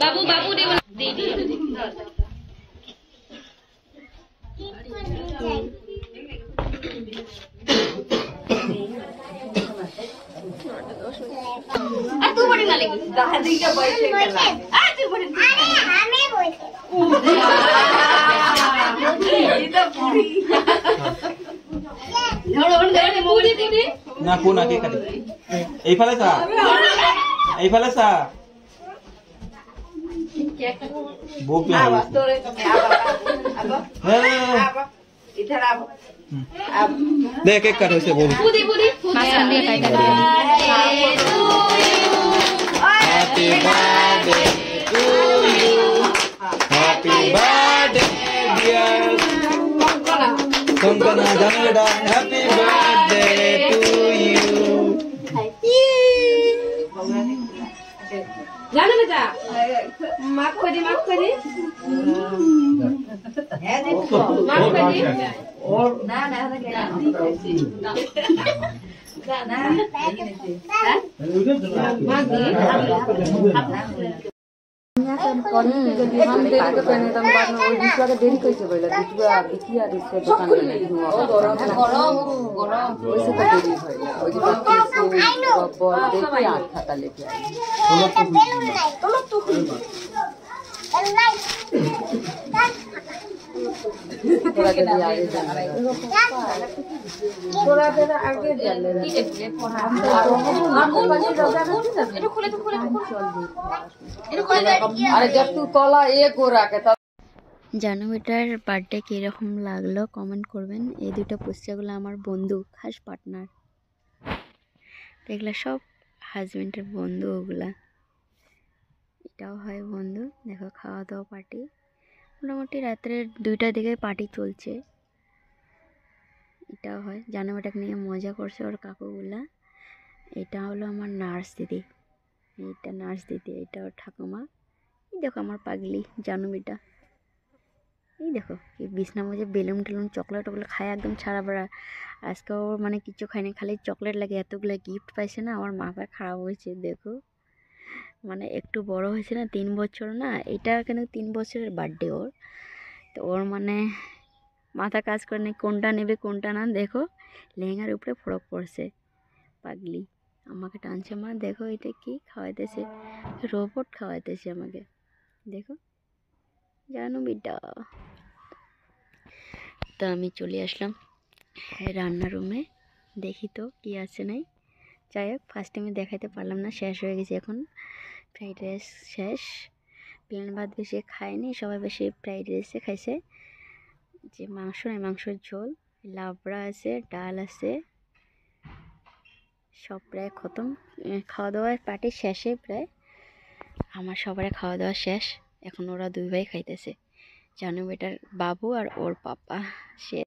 বাবু বাবু तू बड़ी ना लेगी दादी के बैठे गला तू बड़ी अरे हमें बोलते ये तो पूरी पूरी पूरी ना पूना के खाली এই ফালে সা এই ফালে সা भूख लगी तोरे अब इधर अब देख एक करो से बोल पूरी पूरी मास्क दिया काट दिया happy birthday to you happy birthday dear Kankana जान बेटा हैप्पी बर्थडे टू यू जानो बेटा माफ करी माफ करी और ना ना জানু বেটার বার্থডে কিরকম লাগলো কমেন্ট করবেন। এই দুটো পুস্তিকাগুলো আমার বন্ধু, খাস পার্টনার। এগুলো সব হাজবেন্ডের বন্ধু, ওগুলা এটাও হয় বন্ধু। দেখো খাওয়া দাওয়া পার্টি, মোটামুটি রাত্রে 2টার দিকে পার্টি চলছে। এটাও হয়, জানু বেটাকে নিয়ে মজা করছে ওর কাকুগুলা। এটা হলো আমার নার্স দিদি, এইটা নার্স দিদি, এটা ওর ঠাকুমা। এই দেখো আমার পাগলি জানু বেটা, এই দেখো কি বিছনা মধ্যে বেলুন টেলুন চকলেট টকলেট খায় একদম ছাড়া বেড়া। আজকে ওর মানে কিছু খায়নি, খালি চকলেট লাগে। এতগুলো গিফট পাইছে না, আমার মাথা খারাপ হয়েছে। দেখো মানে একটু বড় হয়েছে না, 3 বছর না, এটা কিন্তু 3 বছরের বার্থডে ওর। তো ওর মানে মাথা কাজ করে নেই কোনটা নেবে কোনটা না। দেখো লেহেঙ্গার উপরে ফরক পড়ছে, পাগলি আমাকে টানছে। মা দেখো এটা কি খাওয়াইতেছে, রোবট খাওয়াইতেছে আমাকে। দেখো জানো বেটা। তো আমি চলে আসলাম রান্নার রুমে, দেখি তো কি আছে নাই। যাই হোক ফার্স্ট টাইমে দেখাইতে পারলাম না, শেষ হয়ে গেছে এখন। ফ্রাইড রাইস শেষ, প্লেন ভাত বেশি খায়নি, সবাই বেশি ফ্রাইড রাইসে খাইছে। যে মাংস নাই, মাংসের ঝোল, লাবড়া আছে, ডাল আছে, সব প্রায় খতম। খাওয়া দাওয়ার পার্টি শেষে প্রায়, আমার সবার খাওয়া দাওয়া শেষ। এখন ওরা 2 ভাই খাইতেছে, জানু বেটার বাবু আর ওর পাপা। সে